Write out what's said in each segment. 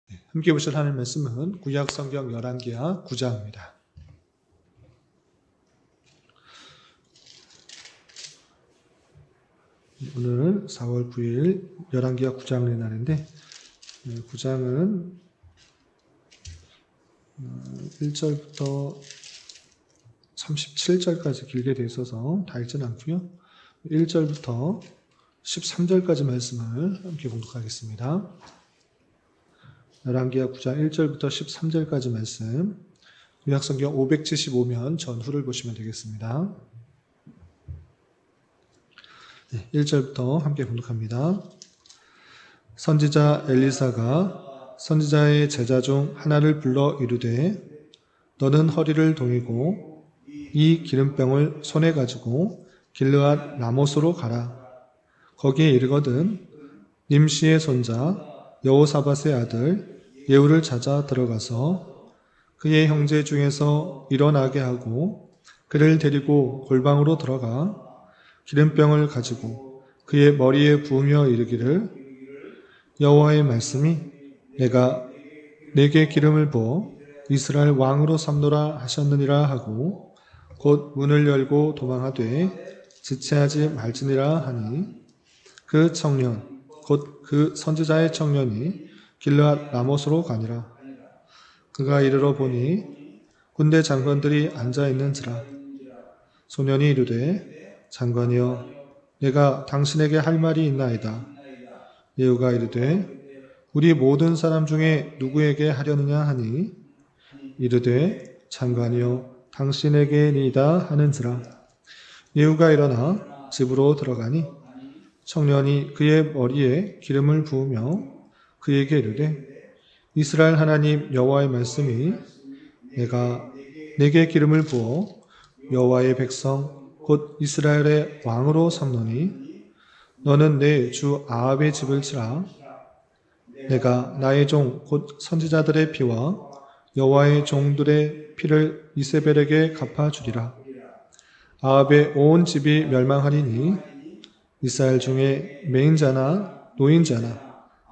함께 보실 하나님 말씀은 구약 성경 열왕기하 9장입니다. 오늘 4월 9일 열왕기하 9장의 날인데 9장은 1절부터 37절까지 길게 되어 있어서 다 읽지는 않고요. 1절부터 13절까지 말씀을 함께 봉독하겠습니다. 열왕기하 9장 1절부터 13절까지 말씀, 구약성경 575면 전후를 보시면 되겠습니다. 1절부터 함께 봉독합니다. 선지자 엘리사가 선지자의 제자 중 하나를 불러 이르되 너는 허리를 동이고 이 기름병을 손에 가지고 길르앗 라못으로 가라. 거기에 이르거든 님시의 손자 여호사밧의 아들 예후를 찾아 들어가서 그의 형제 중에서 일어나게 하고 그를 데리고 골방으로 들어가 기름병을 가지고 그의 머리에 부으며 이르기를 여호와의 말씀이 내가 내게 기름을 부어 이스라엘 왕으로 삼노라 하셨느니라 하고 곧 문을 열고 도망하되 지체하지 말지니라 하니 그 청년 곧 그 선지자의 청년이 길르앗 라못으로 가니라. 그가 이르러 보니 군대 장관들이 앉아 있는지라. 소년이 이르되 장관이여 내가 당신에게 할 말이 있나이다. 예후가 이르되 우리 모든 사람 중에 누구에게 하려느냐 하니 이르되 장관이여 당신에게니이다 하는지라. 예후가 일어나 집으로 들어가니 청년이 그의 머리에 기름을 부으며 그에게 이르되 이스라엘 하나님 여호와의 말씀이 내가 내게 기름을 부어 여호와의 백성 곧 이스라엘의 왕으로 삼노니 너는 내 주 아합의 집을 치라. 내가 나의 종 곧 선지자들의 피와 여호와의 종들의 피를 이세벨에게 갚아주리라. 아합의 온 집이 멸망하리니 이스라엘 중에 매인자나 노인자나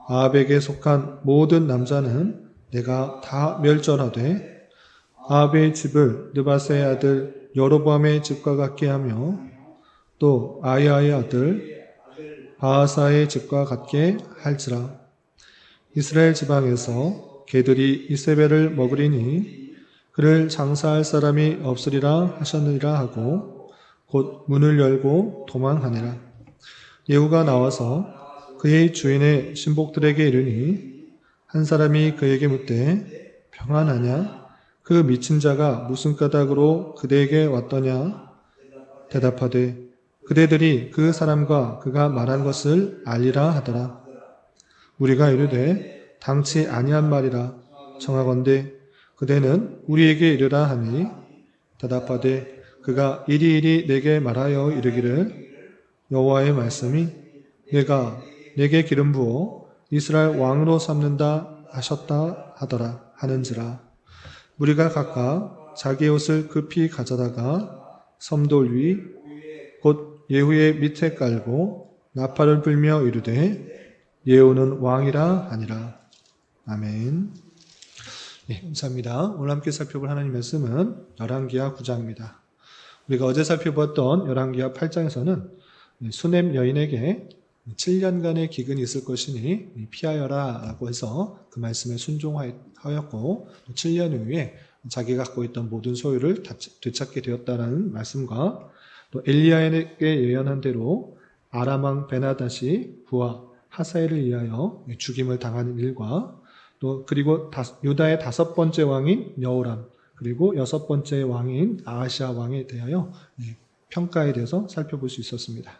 아합에게 속한 모든 남자는 내가 다 멸절하되 아합의 집을 느바세의 아들 여로보암의 집과 같게 하며 또 아이아의 아들 바하사의 집과 같게 할지라. 이스라엘 지방에서 개들이 이세벨을 먹으리니 그를 장사할 사람이 없으리라 하셨느니라 하고 곧 문을 열고 도망하니라. 예후가 나와서 그의 주인의 신복들에게 이르니 한 사람이 그에게 묻되 평안하냐? 그 미친 자가 무슨 까닭으로 그대에게 왔더냐? 대답하되 그대들이 그 사람과 그가 말한 것을 알리라 하더라. 우리가 이르되 당치 아니한 말이라. 청하건대 그대는 우리에게 이르라 하니 대답하되 그가 이리이리 내게 말하여 이르기를 여호와의 말씀이 내가 내게 기름 부어 이스라엘 왕으로 삼는다 하셨다 하더라 하는지라. 우리가 각각 자기 옷을 급히 가져다가 섬돌 위 곧 예후의 밑에 깔고 나팔을 불며 이르되 예후는 왕이라 하니라. 아멘. 네, 감사합니다. 오늘 함께 살펴볼 하나님 말씀은 열왕기하 9장입니다. 우리가 어제 살펴보았던 열왕기하 8장에서는 수넴 여인에게 7년간의 기근이 있을 것이니 피하여라 라고 해서 그 말씀에 순종하였고 7년 후에 자기가 갖고 있던 모든 소유를 되찾게 되었다는 말씀과 또 엘리야에게 예언한 대로 아람왕 베나닷이 부하 하사엘을 위하여 죽임을 당하는 일과 또 그리고 유다의 5번째 왕인 여호람 그리고 6번째 왕인 아하시아 왕에 대하여 평가에 대해서 살펴볼 수 있었습니다.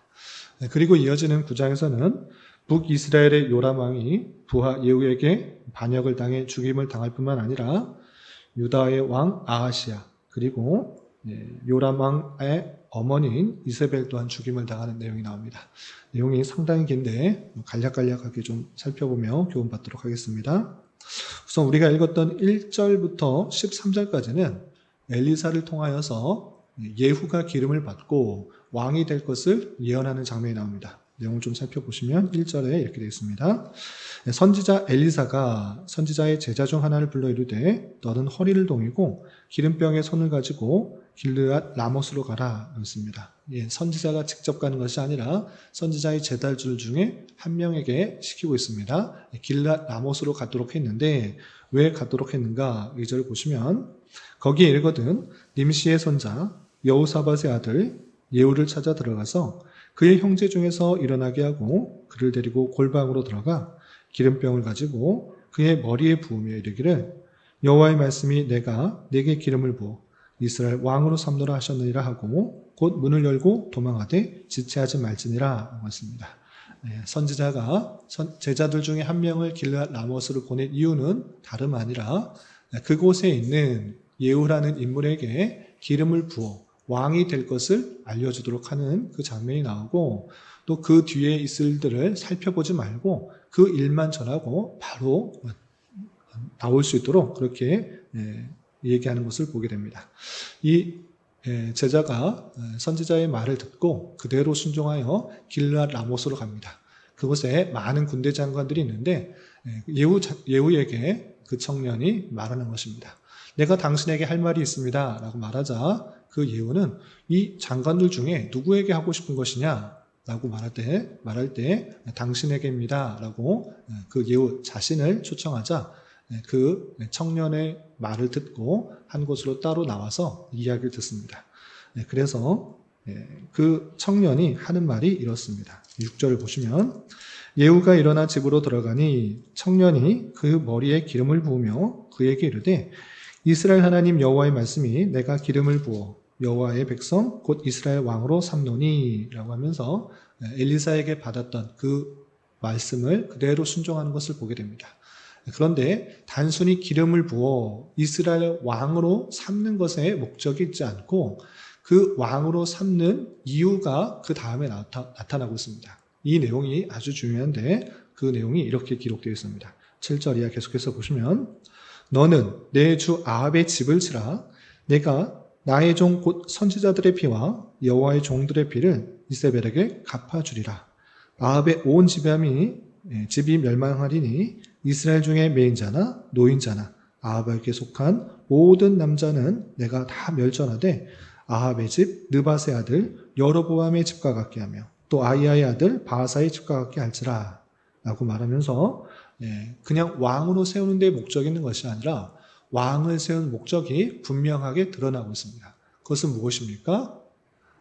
그리고 이어지는 9장에서는 북이스라엘의 요람 왕이 부하 예후에게 반역을 당해 죽임을 당할 뿐만 아니라 유다의 왕 아하시아 그리고 요람 왕의 어머니인 이세벨 또한 죽임을 당하는 내용이 나옵니다. 내용이 상당히 긴데 간략간략하게 좀 살펴보며 교훈받도록 하겠습니다. 우선 우리가 읽었던 1절부터 13절까지는 엘리사를 통하여서 예후가 기름을 받고 왕이 될 것을 예언하는 장면이 나옵니다. 내용을 좀 살펴보시면 1절에 이렇게 되어 있습니다. 선지자 엘리사가 선지자의 제자 중 하나를 불러 이르되 너는 허리를 동이고 기름병에 손을 가지고 길르앗 라못으로 가라 그랬습니다. 선지자가 직접 가는 것이 아니라 선지자의 제자들 중에 한 명에게 시키고 있습니다. 길르앗 라못으로 가도록 했는데 왜 가도록 했는가? 2절 보시면 거기에 이르거든 님시의 손자 여호사밧의 아들 예후를 찾아 들어가서 그의 형제 중에서 일어나게 하고 그를 데리고 골방으로 들어가 기름병을 가지고 그의 머리에 부으며 이르기를 여호와의 말씀이 내가 내게 기름을 부어 이스라엘 왕으로 삼노라 하셨느니라 하고 곧 문을 열고 도망하되 지체하지 말지니라 라고 했습니다. 선지자가 제자들 중에 한 명을 길르앗 라못으로 보낸 이유는 다름 아니라 그곳에 있는 예후라는 인물에게 기름을 부어 왕이 될 것을 알려주도록 하는 그 장면이 나오고 또 그 뒤에 있을 일들을 살펴보지 말고 그 일만 전하고 바로 나올 수 있도록 그렇게 얘기하는 것을 보게 됩니다. 이 제자가 선지자의 말을 듣고 그대로 순종하여 길르앗 라못으로 갑니다. 그곳에 많은 군대 장관들이 있는데 예후에게 그 청년이 말하는 것입니다. 내가 당신에게 할 말이 있습니다 라고 말하자 그 예후는 이 장관들 중에 누구에게 하고 싶은 것이냐 라고 말할 때 당신에게입니다 라고 그 예후 자신을 초청하자 그 청년의 말을 듣고 한 곳으로 따로 나와서 이야기를 듣습니다. 그래서 그 청년이 하는 말이 이렇습니다. 6절을 보시면 예후가 일어나 집으로 들어가니 청년이 그 머리에 기름을 부으며 그에게 이르되 이스라엘 하나님 여호와의 말씀이 내가 기름을 부어 여호와의 백성 곧 이스라엘 왕으로 삼노니 라고 하면서 엘리사에게 받았던 그 말씀을 그대로 순종하는 것을 보게 됩니다. 그런데 단순히 기름을 부어 이스라엘 왕으로 삼는 것에 목적이 있지 않고 그 왕으로 삼는 이유가 그 다음에 나타나고 있습니다. 이 내용이 아주 중요한데 그 내용이 이렇게 기록되어 있습니다. 7절 이하 계속해서 보시면 너는 내 주 아합의 집을 치라 내가 나의 종 곧 선지자들의 피와 여호와의 종들의 피를 이세벨에게 갚아주리라. 아합의 온 집이 멸망하리니 이스라엘 중에 매인자나 노인자나 아합에게 속한 모든 남자는 내가 다 멸절하되 아합의 집 느밧의 아들 여로보암의 집과 같게 하며 또 아이야의 아들 바하사의 집과 같게 할지라 라고 말하면서 그냥 왕으로 세우는 데 목적이 있는 것이 아니라 왕을 세운 목적이 분명하게 드러나고 있습니다. 그것은 무엇입니까?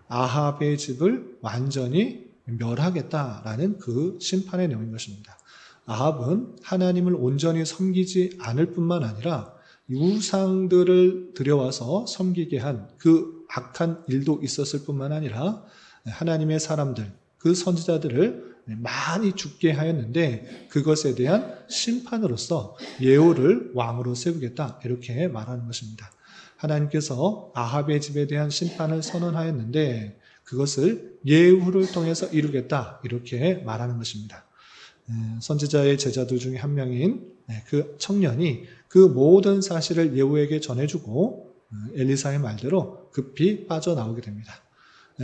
아합의 집을 완전히 멸하겠다라는 그 심판의 내용인 것입니다. 아합은 하나님을 온전히 섬기지 않을 뿐만 아니라 우상들을 들여와서 섬기게 한 그 악한 일도 있었을 뿐만 아니라 하나님의 사람들, 그 선지자들을 많이 죽게 하였는데 그것에 대한 심판으로서 예후를 왕으로 세우겠다 이렇게 말하는 것입니다. 하나님께서 아합의 집에 대한 심판을 선언하였는데 그것을 예후를 통해서 이루겠다 이렇게 말하는 것입니다. 선지자의 제자들 중에 한 명인 그 청년이 그 모든 사실을 예후에게 전해주고 엘리사의 말대로 급히 빠져나오게 됩니다.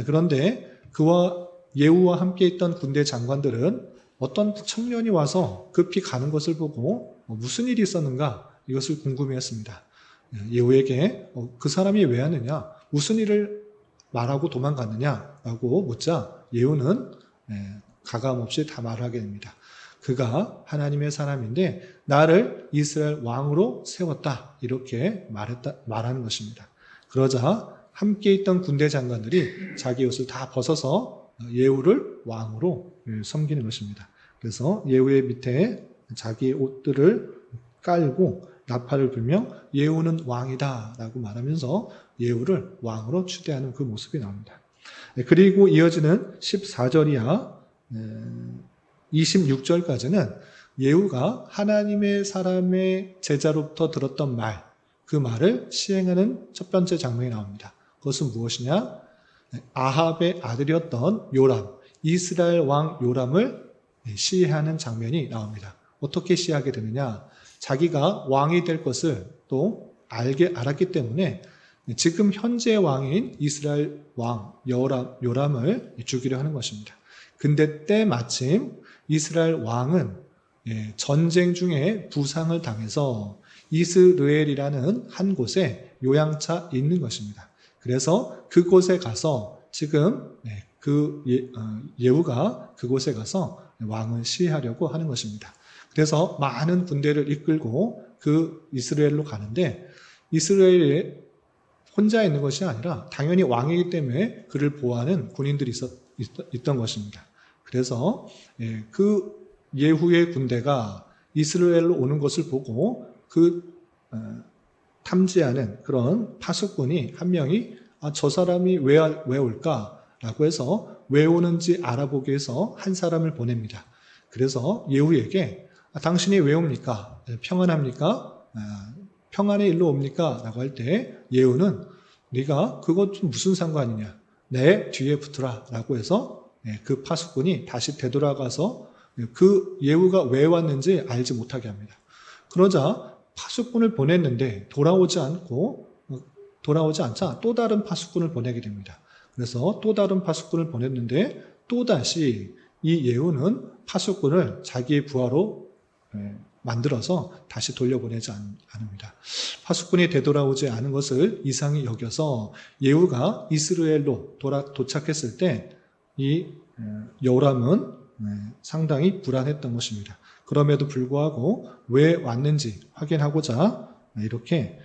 그런데 그와 예후와 함께 있던 군대 장관들은 어떤 청년이 와서 급히 가는 것을 보고 무슨 일이 있었는가 이것을 궁금해했습니다. 예후에게 그 사람이 왜 하느냐 무슨 일을 말하고 도망갔느냐라고 묻자 예후는 가감없이 다 말하게 됩니다. 그가 하나님의 사람인데 나를 이스라엘 왕으로 세웠다 이렇게 말하는 것입니다. 그러자 함께 있던 군대 장관들이 자기 옷을 다 벗어서 예후를 왕으로 섬기는 것입니다. 그래서 예후의 밑에 자기 옷들을 깔고 나팔을 불며 예후는 왕이다 라고 말하면서 예후를 왕으로 추대하는 그 모습이 나옵니다. 그리고 이어지는 14절 이하 26절까지는 예후가 하나님의 사람의 제자로부터 들었던 말, 그 말을 시행하는 첫 번째 장면이 나옵니다. 그것은 무엇이냐? 아합의 아들이었던 요람, 이스라엘 왕 요람을 시해하는 장면이 나옵니다. 어떻게 시해하게 되느냐? 자기가 왕이 될 것을 또 알았기 때문에 지금 현재 왕인 이스라엘 왕 요람을 죽이려 하는 것입니다. 근데 때마침 이스라엘 왕은 전쟁 중에 부상을 당해서 이스르엘이라는 한 곳에 요양차 있는 것입니다. 그래서 그곳에 가서 지금 예후가 그곳에 가서 왕을 시해하려고 하는 것입니다. 그래서 많은 군대를 이끌고 그 이스라엘로 가는데 이스라엘에 혼자 있는 것이 아니라 당연히 왕이기 때문에 그를 보호하는 군인들이 있던 것입니다. 그래서 그 예후의 군대가 이스라엘로 오는 것을 보고 탐지하는 그런 파수꾼이 한 명이 저 사람이 왜 올까라고 해서 왜 오는지 알아보기 위해서 한 사람을 보냅니다. 그래서 예후에게 당신이 왜 옵니까? 평안합니까? 평안의 일로 옵니까? 라고 할 때 예후는 네가 그것 좀 무슨 상관이냐? 내 뒤에 붙으라 라고 해서 그 파수꾼이 다시 되돌아가서 그 예후가 왜 왔는지 알지 못하게 합니다. 그러자 파수꾼을 보냈는데 돌아오지 않자 또 다른 파수꾼을 보내게 됩니다. 그래서 또 다른 파수꾼을 보냈는데 또다시 이 예후는 파수꾼을 자기의 부하로 만들어서 다시 돌려보내지 않습니다. 파수꾼이 되돌아오지 않은 것을 이상히 여겨서 예후가 이스라엘로 도착했을 때 이 요람은 상당히 불안했던 것입니다. 그럼에도 불구하고 왜 왔는지 확인하고자 이렇게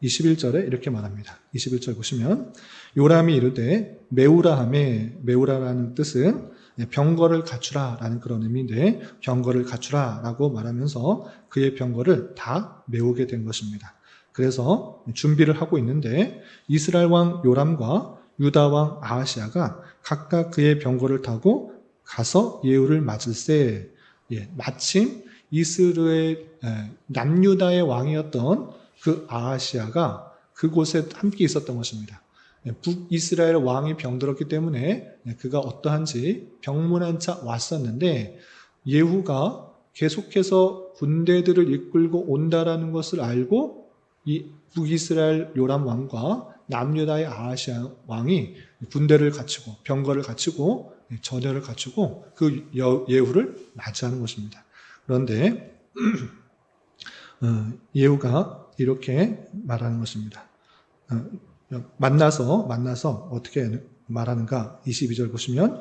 21절에 이렇게 말합니다. 21절 보시면 요람이 이르되 메우라 하매, 메우라라는 뜻은 병거를 갖추라 라는 그런 의미인데 병거를 갖추라 라고 말하면서 그의 병거를 다 메우게 된 것입니다. 그래서 준비를 하고 있는데 이스라엘 왕 요람과 유다 왕 아하시아가 각각 그의 병거를 타고 가서 예후를 맞을세. 마침 이스라엘 남유다의 왕이었던 그 아하시아가 그곳에 함께 있었던 것입니다. 북이스라엘 왕이 병들었기 때문에 그가 어떠한지 병문안 차 왔었는데 예후가 계속해서 군대들을 이끌고 온다라는 것을 알고 이 북이스라엘 요람 왕과 남유다의 아하시아 왕이 군대를 갖추고 병거를 갖추고 전열을 갖추고 그 예후를 맞이하는 것입니다. 그런데 예후가 이렇게 말하는 것입니다. 만나서 어떻게 말하는가? 22절 보시면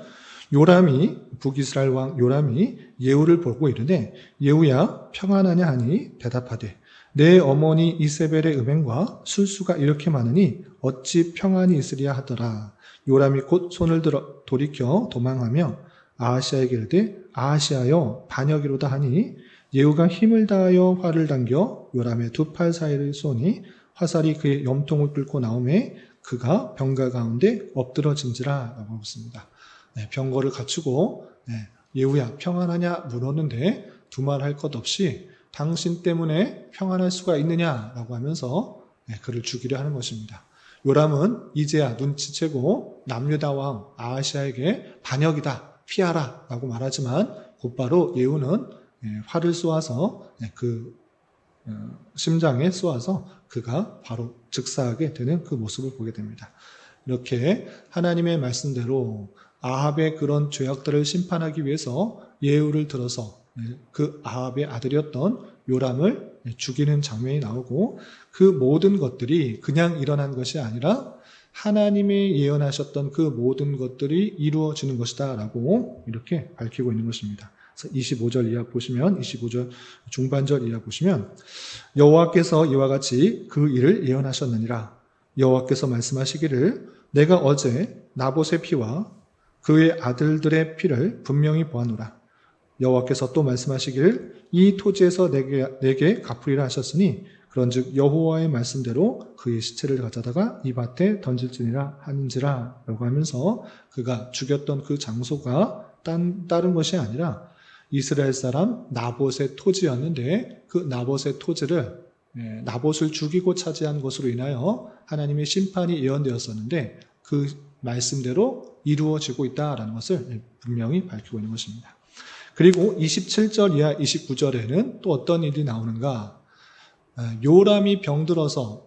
요람이 북이스라엘 왕 요람이 예후를 보고 이르되 예후야 평안하냐 하니 대답하되 내 어머니 이세벨의 음행과 술수가 이렇게 많으니 어찌 평안이 있으리야 하더라. 요람이 곧 손을 들어 돌이켜 도망하며 아하시아에게 이르되 아하시아여 반역이로다 하니 예후가 힘을 다하여 활을 당겨 요람의 두 팔 사이를 쏘니 화살이 그의 염통을 뚫고 나오매 그가 병가 가운데 엎드러진지라 라고 하고 있습니다. 병거를 갖추고 예후야 평안하냐 물었는데 두말할 것 없이 당신 때문에 평안할 수가 있느냐라고 하면서 그를 죽이려 하는 것입니다. 요람은 이제야 눈치채고 남유다 왕 아하시아에게 반역이다 피하라 라고 말하지만 곧바로 예후는 활을 쏘아서 그 심장에 쏘아서 그가 바로 즉사하게 되는 그 모습을 보게 됩니다. 이렇게 하나님의 말씀대로 아합의 그런 죄악들을 심판하기 위해서 예후를 들어서 그 아합의 아들이었던 요람을 죽이는 장면이 나오고 그 모든 것들이 그냥 일어난 것이 아니라 하나님이 예언하셨던 그 모든 것들이 이루어지는 것이다 라고 이렇게 밝히고 있는 것입니다. 25절 이하 보시면 25절 중반절 이하 보시면 여호와께서 이와 같이 그 일을 예언하셨느니라. 여호와께서 말씀하시기를 내가 어제 나봇의 피와 그의 아들들의 피를 분명히 보았노라. 여호와께서 또 말씀하시기를 이 토지에서 내게 갚으리라 하셨으니 그런즉 여호와의 말씀대로 그의 시체를 가져다가 이 밭에 던질지니라 하는지라 라고 하면서 그가 죽였던 그 장소가 다른 것이 아니라 이스라엘 사람 나봇의 토지였는데 그 나봇의 토지를 나봇을 죽이고 차지한 것으로 인하여 하나님의 심판이 예언되었었는데 그 말씀대로 이루어지고 있다라는 것을 분명히 밝히고 있는 것입니다. 그리고 27절 이하 29절에는 또 어떤 일이 나오는가? 요람이 병들어서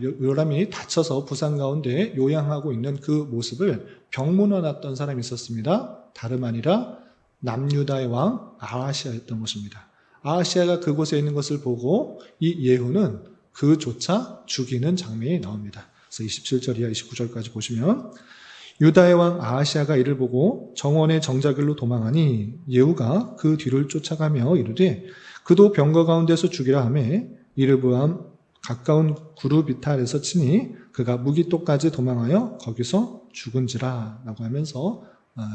요람이 다쳐서 부상 가운데 요양하고 있는 그 모습을 병문안 왔던 사람이 있었습니다. 다름 아니라 남유다의 왕 아하시아였던 것입니다. 아하시아가 그곳에 있는 것을 보고 이 예후는 그조차 죽이는 장면이 나옵니다. 그래서 27절 이하 29절까지 보시면 유다의 왕 아하시아가 이를 보고 정원의 정자길로 도망하니 예후가 그 뒤를 쫓아가며 이르되 그도 병거 가운데서 죽이라 하매 이를 보암 가까운 구르비타 아래서 치니 그가 무기토까지 도망하여 거기서 죽은지라 라고 하면서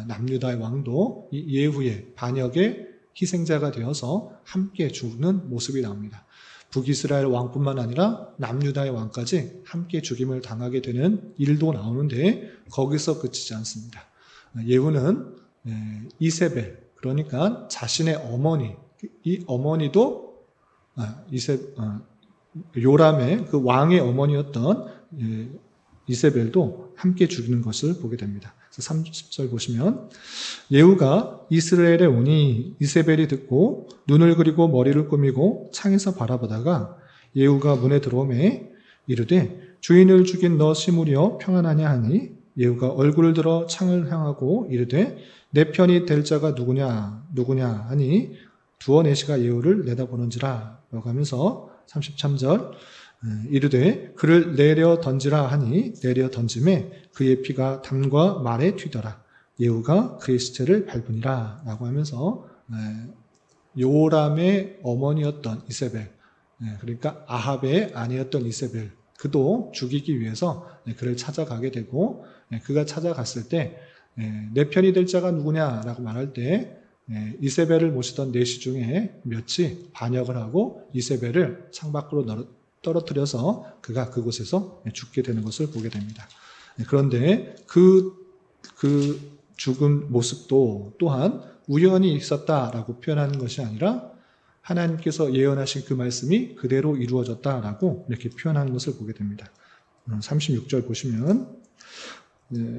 남유다의 왕도 이 예후의 반역의 희생자가 되어서 함께 죽는 모습이 나옵니다. 북이스라엘 왕뿐만 아니라 남유다의 왕까지 함께 죽임을 당하게 되는 일도 나오는데 거기서 그치지 않습니다. 예후는 이세벨, 그러니까 자신의 어머니, 이 어머니도 요람의 그 왕의 어머니였던 이세벨도 함께 죽이는 것을 보게 됩니다. 30절 보시면 예후가 이스라엘에 오니 이세벨이 듣고 눈을 그리고 머리를 꾸미고 창에서 바라보다가 예후가 문에 들어오매 이르되 주인을 죽인 너 시므리여 평안하냐 하니 예후가 얼굴을 들어 창을 향하고 이르되 내 편이 될 자가 누구냐 하니 두어 내시가 예후를 내다보는지라 라고 하면서 33절 이르되 그를 내려 던지라 하니 내려 던짐에 그의 피가 담과 말에 튀더라. 예후가 그의 시체를 밟으니라 라고 하면서 요람의 어머니였던 이세벨, 그러니까 아합의 아내였던 이세벨, 그도 죽이기 위해서 그를 찾아가게 되고 그가 찾아갔을 때 내 편이 될 자가 누구냐라고 말할 때 이세벨을 모시던 내시 중에 몇이 반역을 하고 이세벨을 창밖으로 떨어뜨려서 그가 그곳에서 죽게 되는 것을 보게 됩니다. 그런데 그 죽은 모습도 또한 우연히 있었다라고 표현하는 것이 아니라 하나님께서 예언하신 그 말씀이 그대로 이루어졌다라고 이렇게 표현하는 것을 보게 됩니다. 36절 보시면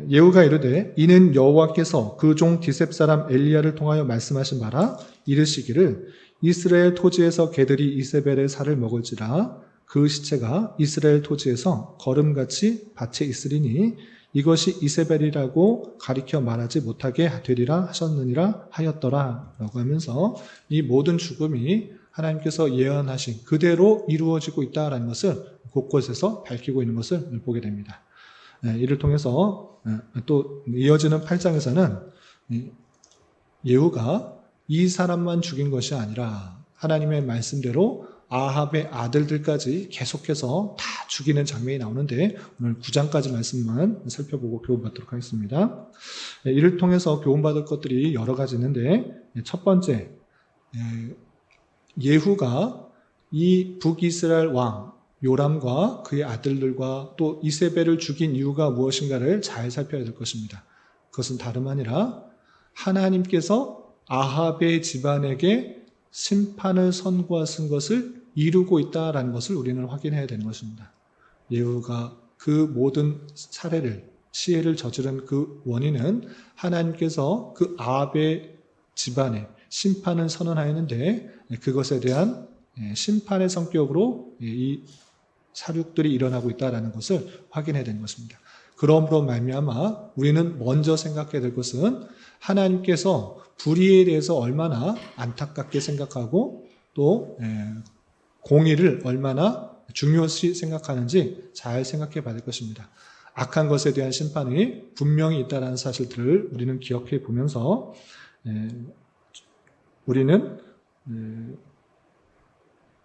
예후가 이르되 이는 여호와께서 그 종 디셉 사람 엘리야를 통하여 말씀하신 바라 이르시기를 이스라엘 토지에서 개들이 이세벨의 살을 먹을지라 그 시체가 이스라엘 토지에서 거름같이 밭에 있으리니 이것이 이세벨이라고 가리켜 말하지 못하게 되리라 하셨느니라 하였더라 라고 하면서 이 모든 죽음이 하나님께서 예언하신 그대로 이루어지고 있다는 것을 곳곳에서 밝히고 있는 것을 보게 됩니다. 이를 통해서 또 이어지는 8장에서는 예후가 이 사람만 죽인 것이 아니라 하나님의 말씀대로 아합의 아들들까지 계속해서 다 죽이는 장면이 나오는데 오늘 9장까지 말씀만 살펴보고 교훈받도록 하겠습니다. 이를 통해서 교훈받을 것들이 여러 가지 있는데 첫 번째, 예후가 이 북이스라엘 왕 요람과 그의 아들들과 또 이세벨을 죽인 이유가 무엇인가를 잘 살펴야 될 것입니다. 그것은 다름 아니라 하나님께서 아합의 집안에게 심판을 선고하신 것을 이루고 있다라는 것을 우리는 확인해야 되는 것입니다. 예후가 그 모든 시해를 저지른 그 원인은 하나님께서 그 아합의 집안에 심판을 선언하였는데 그것에 대한 심판의 성격으로 이 사륙들이 일어나고 있다는 것을 확인해야 되는 것입니다. 그러므로 말미암아 우리는 먼저 생각해야 될 것은 하나님께서 불의에 대해서 얼마나 안타깝게 생각하고 또 공의를 얼마나 중요시 생각하는지 잘 생각해 봐야 될 것입니다. 악한 것에 대한 심판이 분명히 있다는 사실들을 우리는 기억해 보면서 우리는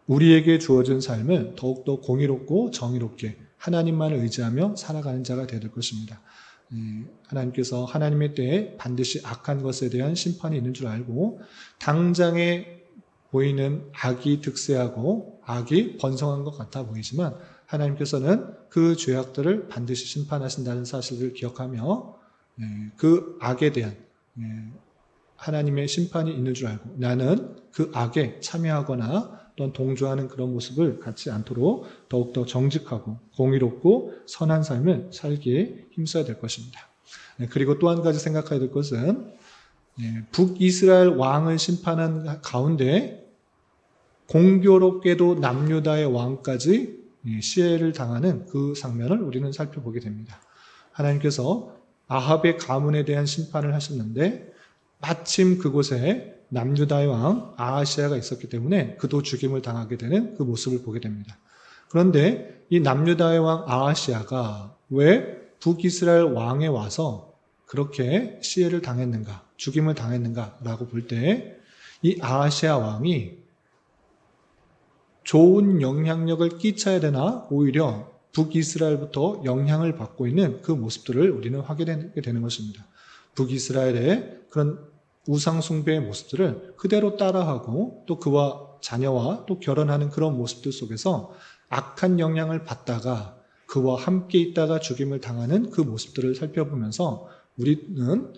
우리에게 주어진 삶을 더욱더 공의롭고 정의롭게 하나님만을 의지하며 살아가는 자가 되야 될 것입니다. 하나님께서 하나님의 때에 반드시 악한 것에 대한 심판이 있는 줄 알고 당장에 보이는 악이 득세하고 악이 번성한 것 같아 보이지만 하나님께서는 그 죄악들을 반드시 심판하신다는 사실을 기억하며 그 악에 대한 하나님의 심판이 있는 줄 알고 나는 그 악에 참여하거나 또는 동조하는 그런 모습을 갖지 않도록 더욱더 정직하고 공의롭고 선한 삶을 살기에 힘써야 될 것입니다. 그리고 또 한 가지 생각해야 될 것은 북이스라엘 왕을 심판한 가운데 공교롭게도 남유다의 왕까지 시해를 당하는 그 장면을 우리는 살펴보게 됩니다. 하나님께서 아합의 가문에 대한 심판을 하셨는데 마침 그곳에 남유다의 왕 아하시아가 있었기 때문에 그도 죽임을 당하게 되는 그 모습을 보게 됩니다. 그런데 이 남유다의 왕 아하시아가 왜 북이스라엘 왕에 와서 그렇게 시해를 당했는가, 죽임을 당했는가라고 볼 때 이 아하시아 왕이 좋은 영향력을 끼쳐야 되나 오히려 북이스라엘부터 영향을 받고 있는 그 모습들을 우리는 확인하게 되는 것입니다. 북이스라엘의 그런 우상 숭배의 모습들을 그대로 따라하고 또 그와 자녀와 또 결혼하는 그런 모습들 속에서 악한 영향을 받다가 그와 함께 있다가 죽임을 당하는 그 모습들을 살펴보면서 우리는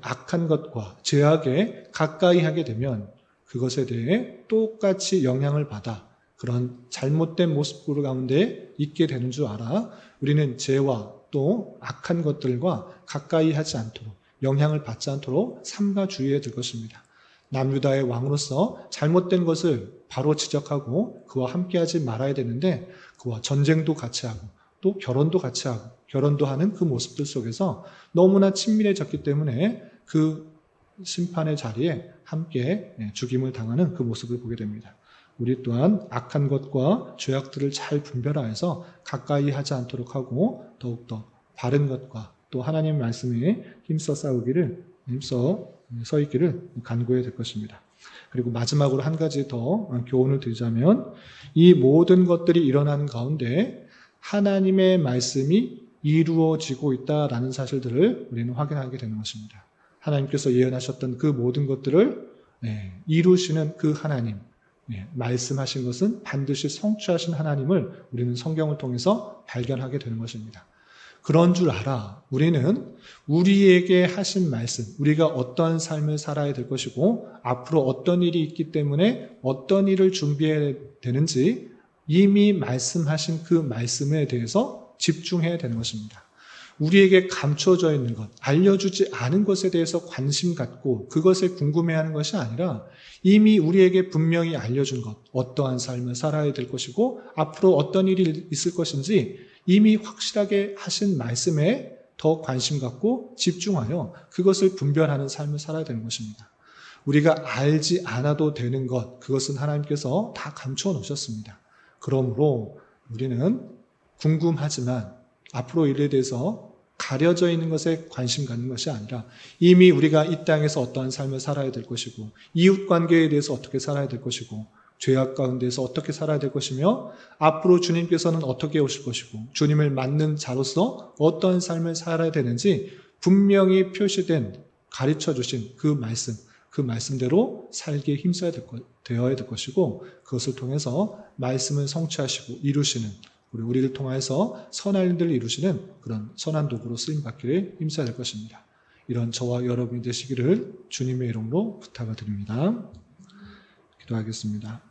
악한 것과 죄악에 가까이 하게 되면 그것에 대해 똑같이 영향을 받아 그런 잘못된 모습 가운데 있게 되는 줄 알아 우리는 죄와 또 악한 것들과 가까이 하지 않도록 영향을 받지 않도록 삼가 주의해야 될 것입니다. 남유다의 왕으로서 잘못된 것을 바로 지적하고 그와 함께하지 말아야 되는데 그와 전쟁도 같이 하고 또 결혼도 같이 하고 결혼도 하는 그 모습들 속에서 너무나 친밀해졌기 때문에 그 심판의 자리에 함께 죽임을 당하는 그 모습을 보게 됩니다. 우리 또한 악한 것과 죄악들을 잘 분별하여서 가까이 하지 않도록 하고 더욱더 바른 것과 또 하나님 말씀에 힘써 서 있기를 간구해야 될 것입니다. 그리고 마지막으로 한 가지 더 교훈을 드리자면 이 모든 것들이 일어나는 가운데 하나님의 말씀이 이루어지고 있다라는 사실들을 우리는 확인하게 되는 것입니다. 하나님께서 예언하셨던 그 모든 것들을 이루시는 그 하나님, 말씀하신 것은 반드시 성취하신 하나님을 우리는 성경을 통해서 발견하게 되는 것입니다. 그런 줄 알아 우리는 우리에게 하신 말씀, 우리가 어떠한 삶을 살아야 될 것이고 앞으로 어떤 일이 있기 때문에 어떤 일을 준비해야 되는지 이미 말씀하신 그 말씀에 대해서 집중해야 되는 것입니다. 우리에게 감춰져 있는 것, 알려주지 않은 것에 대해서 관심 갖고 그것을 궁금해하는 것이 아니라 이미 우리에게 분명히 알려준 것, 어떠한 삶을 살아야 될 것이고 앞으로 어떤 일이 있을 것인지 이미 확실하게 하신 말씀에 더 관심 갖고 집중하여 그것을 분별하는 삶을 살아야 되는 것입니다. 우리가 알지 않아도 되는 것, 그것은 하나님께서 다 감춰 놓으셨습니다. 그러므로 우리는 궁금하지만 앞으로 일에 대해서 가려져 있는 것에 관심 갖는 것이 아니라 이미 우리가 이 땅에서 어떠한 삶을 살아야 될 것이고 이웃관계에 대해서 어떻게 살아야 될 것이고 죄악 가운데서 어떻게 살아야 될 것이며 앞으로 주님께서는 어떻게 오실 것이고 주님을 맞는 자로서 어떤 삶을 살아야 되는지 분명히 표시된 가르쳐 주신 그 말씀대로 살기에 힘써야 되어야 될 것이고 그것을 통해서 말씀을 성취하시고 이루시는 우리를 통해서 선한 일들을 이루시는 그런 선한 도구로 쓰임받기를 힘써야 될 것입니다. 이런 저와 여러분이 되시기를 주님의 이름으로 부탁을 드립니다. 기도하겠습니다.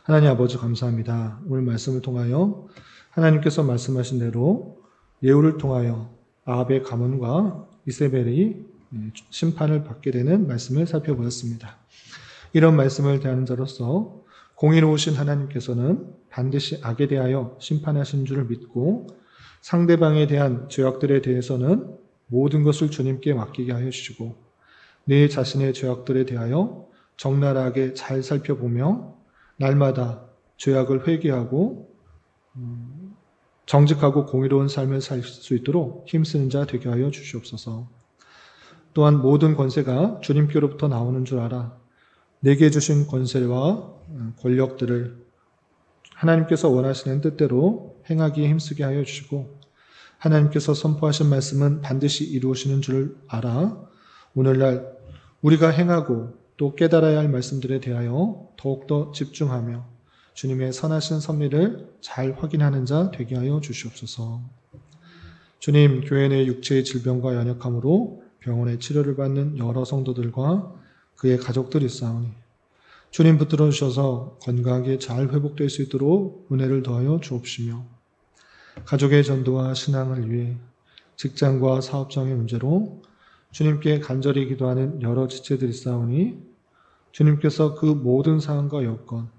하나님 아버지 감사합니다. 오늘 말씀을 통하여 하나님께서 말씀하신 대로 예후를 통하여 아합의 가문과 이세벨이 심판을 받게 되는 말씀을 살펴보았습니다. 이런 말씀을 대하는 자로서 공의로우신 하나님께서는 반드시 악에 대하여 심판하신 줄을 믿고 상대방에 대한 죄악들에 대해서는 모든 것을 주님께 맡기게 하여 주시고 내 자신의 죄악들에 대하여 적나라하게 잘 살펴보며 날마다 죄악을 회개하고 정직하고 공의로운 삶을 살 수 있도록 힘쓰는 자 되게 하여 주시옵소서. 또한 모든 권세가 주님께로부터 나오는 줄 알아 내게 주신 권세와 권력들을 하나님께서 원하시는 뜻대로 행하기에 힘쓰게 하여 주시고 하나님께서 선포하신 말씀은 반드시 이루어지는 줄 알아 오늘날 우리가 행하고 또 깨달아야 할 말씀들에 대하여 더욱더 집중하며 주님의 선하신 섭리를 잘 확인하는 자 되게 하여 주시옵소서. 주님, 교회 내 육체의 질병과 연약함으로 병원에 치료를 받는 여러 성도들과 그의 가족들이 있사오니 주님 붙들어 주셔서 건강하게 잘 회복될 수 있도록 은혜를 더하여 주옵시며 가족의 전도와 신앙을 위해 직장과 사업장의 문제로 주님께 간절히 기도하는 여러 지체들이 있사오니 주님께서 그 모든 사항과 여건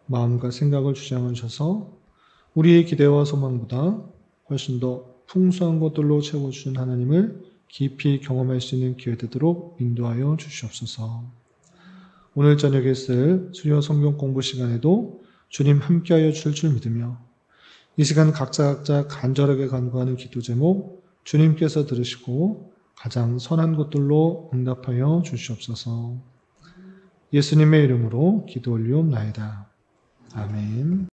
마음과 생각을 주장하셔서 우리의 기대와 소망보다 훨씬 더 풍성한 것들로 채워주신 하나님을 깊이 경험할 수 있는 기회 되도록 인도하여 주시옵소서. 오늘 저녁에 쓸 수요 성경 공부 시간에도 주님 함께하여 주실 줄 믿으며 이 시간 각자 간절하게 간구하는 기도 제목 주님께서 들으시고 가장 선한 것들로 응답하여 주시옵소서. 예수님의 이름으로 기도 올리옵나이다. 아멘.